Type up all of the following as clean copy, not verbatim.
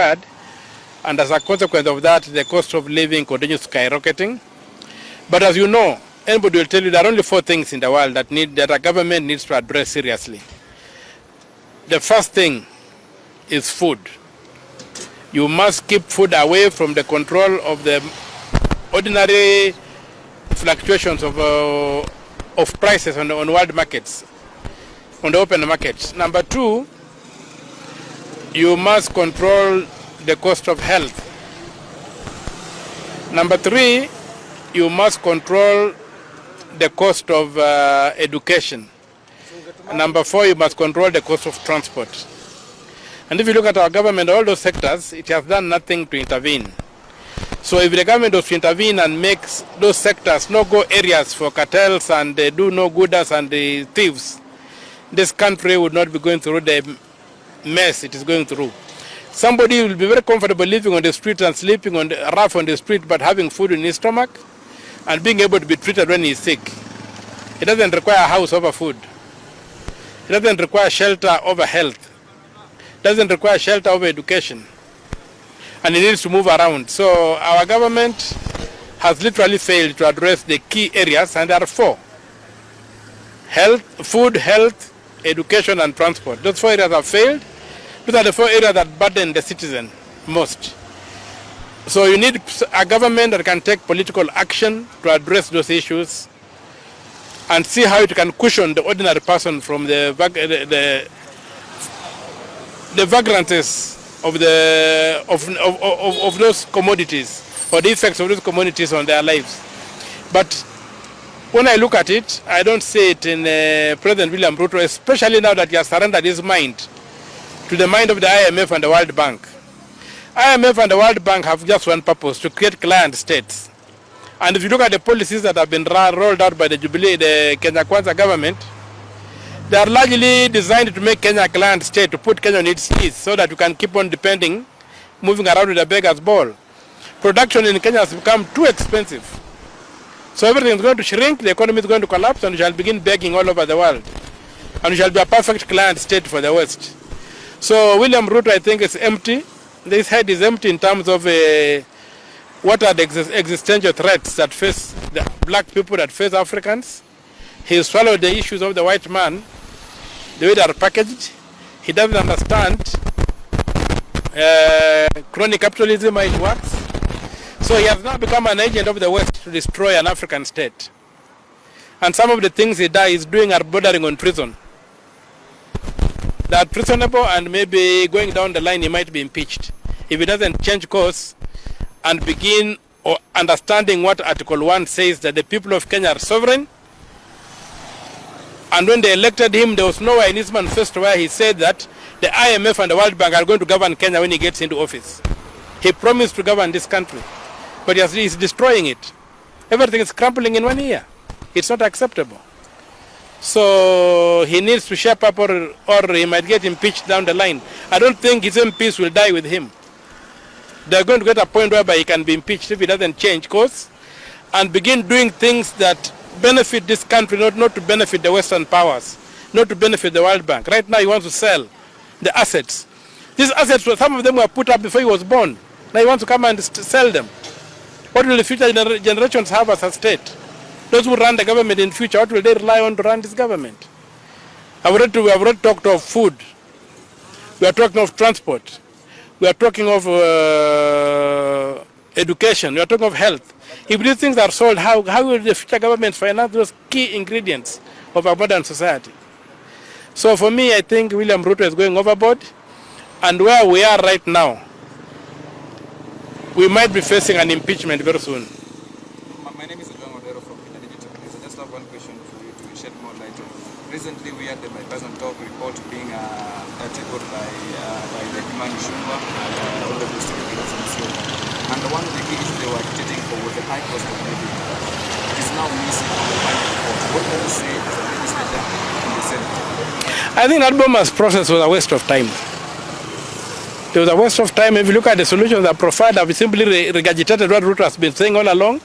required, and as a consequence of that, the cost of living continues skyrocketing. But as you know, anybody will tell you there are only 4 things in the world that a government needs to address seriously. The first thing is food. You must keep food away from the control of the ordinary fluctuations of prices on world markets, on the open markets. Number 2, you must control the cost of health. Number 3, you must control the cost of education. Number 4, you must control the cost of transport. And if you look at our government, all those sectors, it has done nothing to intervene. So if the government was to intervene and makes those sectors no-go areas for cartels and do no-gooders and the thieves, this country would not be going through the mess it is going through. Somebody will be very comfortable living on the street and sleeping on the rough on the street, but having food in his stomach and being able to be treated when he is sick. It doesn't require a house over food. It doesn't require shelter over health. It doesn't require shelter over education. And it needs to move around. So our government has literally failed to address the key areas, and there are 4. Food, health, education, and transport. Those 4 areas have failed. Those are the 4 areas that burden the citizen most. So you need a government that can take political action to address those issues and see how it can cushion the ordinary person from the vagrancies of those commodities, or the effects of those commodities on their lives. But when I look at it, I don't see it in President William Ruto, especially now that he has surrendered his mind to the mind of the IMF and the World Bank. IMF and the World Bank have just one purpose: to create client states. And if you look at the policies that have been rolled out by the Kenya Kwanza government, they are largely designed to make Kenya a client state, to put Kenya on its knees so that you can keep on moving around with a beggar's ball. Production in Kenya has become too expensive. So everything is going to shrink, the economy is going to collapse, and we shall begin begging all over the world. And we shall be a perfect client state for the West. So William Ruto, I think, is empty. This head is empty in terms of what are the existential threats that face the black people, that face Africans. He swallowed the issues of the white man, the way they are packaged. He doesn't understand crony capitalism, how it works. So he has now become an agent of the West to destroy an African state. And some of the things he is doing are bordering on treason. They are treasonable, and maybe going down the line he might be impeached if he doesn't change course and begin understanding what Article 1 says, that the people of Kenya are sovereign. And when they elected him, there was nowhere in his manifesto where he said that the IMF and the World Bank are going to govern Kenya when he gets into office. He promised to govern this country, but he's destroying it. Everything is crumbling in 1 year. It's not acceptable. So he needs to shape up, or he might get impeached down the line. I don't think his MPs will die with him. They're going to get a point whereby he can be impeached if he doesn't change course and begin doing things that benefit this country, not to benefit the Western powers, not to benefit the World Bank. Right now he wants to sell the assets. These assets, some of them were put up before he was born. Now he wants to come and sell them. What will the future generations have as a state? Those who run the government in future, what will they rely on to run this government? We have already talked of food. We are talking of transport. We are talking of education. We are talking of health. If these things are sold, how will the future governments finance those key ingredients of our modern society? So for me, I think William Ruto is going overboard. And where we are right now, we might be facing an impeachment very soon. My name is from Kenya. I just have one question for you to shed more light on. Recently, we had the bipartisan talk report being tabled by the herman and all the distributors and so on. And one of the key issues they were agitating for was the high cost of living. It is now missing from the final report. What can you say as a legislator in the Senate? I think that Boma's process was a waste of time. It was a waste of time. If you look at the solutions that provided, I've simply regurgitated what Ruto has been saying all along.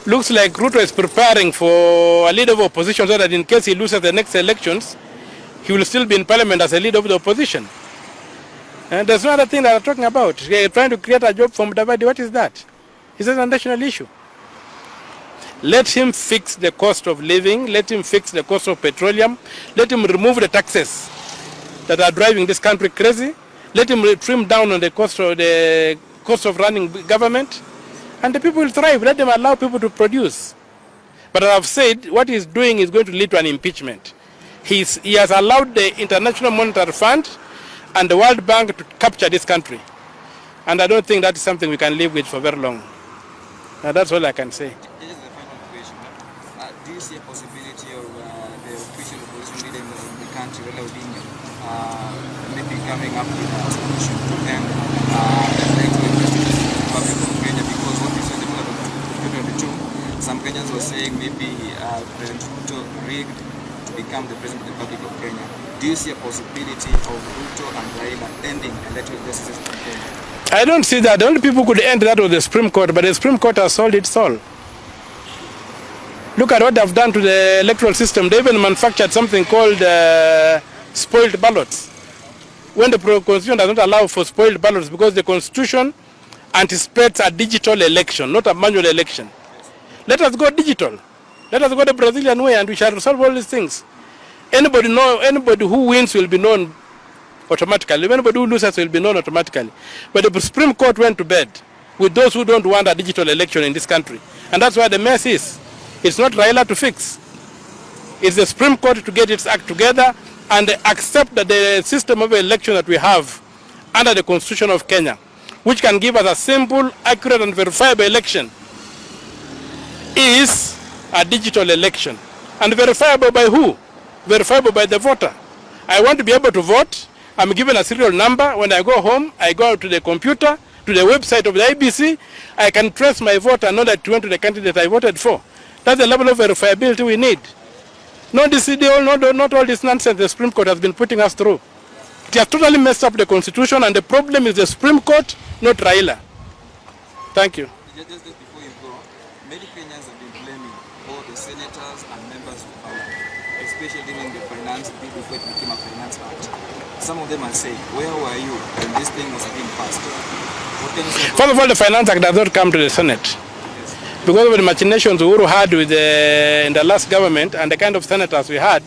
Looks like Ruto is preparing for a leader of opposition so that in case he loses the next elections, he will still be in parliament as a leader of the opposition. And there's no other thing that I'm talking about. They're trying to create a job for Mutembei. What is that? Is that a national issue? Let him fix the cost of living. Let him fix the cost of petroleum. Let him remove the taxes that are driving this country crazy. Let him trim down on the cost of running government, and the people will thrive. Let them allow people to produce. But as I've said, what he's doing is going to lead to an impeachment. He has allowed the International Monetary Fund and the World Bank to capture this country, and I don't think that is something we can live with for very long. That's all I can say. This is the final question. Do you see a possibility of the official opposition leader in the country, Raila ODINGA, maybe coming up with a solution to end the Republic of Kenya? Because what we saw in the month of 2022, some Kenyans were saying maybe President Ruto rigged to become the President of the Republic of Kenya. Do you see a possibility of Ruto and Raila ending electoral justice in Kenya? I don't see that. The only people who could end that was the Supreme Court, but the Supreme Court has sold its soul. Look at what they've done to the electoral system. They even manufactured something called spoiled ballots. When the Constitution does not allow for spoiled ballots, because the Constitution anticipates a digital election, not a manual election. Let us go digital. Let us go the Brazilian way, and we shall resolve all these things. Anybody who wins will be known automatically. Anybody who loses will be known automatically. But the Supreme Court went to bed with those who don't want a digital election in this country. And that's why the mess is. It's not Raila to fix. It's the Supreme Court to get its act together and accept that the system of election that we have under the Constitution of Kenya, which can give us a simple, accurate and verifiable election, is a digital election. And verifiable by who? Verifiable by the voter. I want to be able to vote. I'm given a serial number. When I go home, I go to the computer, to the website of the IBC. I can trace my vote and know that it went to the candidate I voted for. That's the level of verifiability we need. Not all this nonsense the Supreme Court has been putting us through. It has totally messed up the Constitution, and the problem is the Supreme Court, not Raila. Thank you. Just before you go, many Kenyans have been blaming both the senators and members of parliament, especially during the finance bill before it became a finance act. Some of them are saying, where were you when this thing was being passed? What can you say? First of all, the Finance Act does not come to the Senate. Yes. Because of the machinations Uhuru had with in the last government and the kind of senators we had,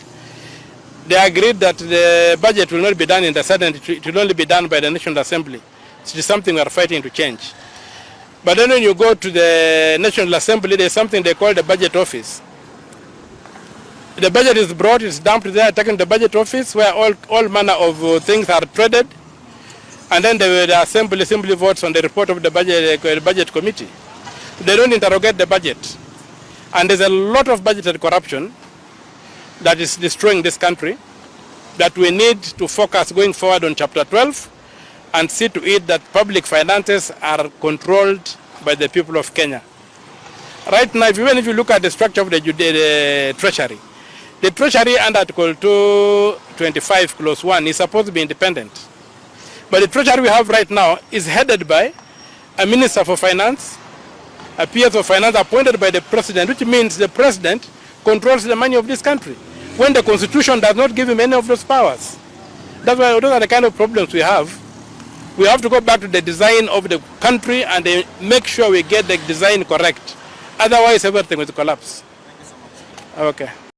they agreed that the budget will not be done in the Senate, it will only be done by the National Assembly. It is something we are fighting to change. But then when you go to the National Assembly, there is something they call the budget office. The budget is brought, it's dumped there, taken to the budget office where all manner of things are traded, and then the assembly simply votes on the report of the budget committee. They don't interrogate the budget. And there's a lot of budgeted corruption that is destroying this country, that we need to focus going forward on Chapter 12 and see to it that public finances are controlled by the people of Kenya. Right now, even if you look at the structure of the Treasury, the Treasury under Article 225 Clause 1 is supposed to be independent. But the Treasury we have right now is headed by a Minister for Finance, a PS of Finance appointed by the President, which means the President controls the money of this country, when the Constitution does not give him any of those powers. That's why those are the kind of problems we have. We have to go back to the design of the country and make sure we get the design correct. Otherwise, everything will collapse. Thank you so much. Okay.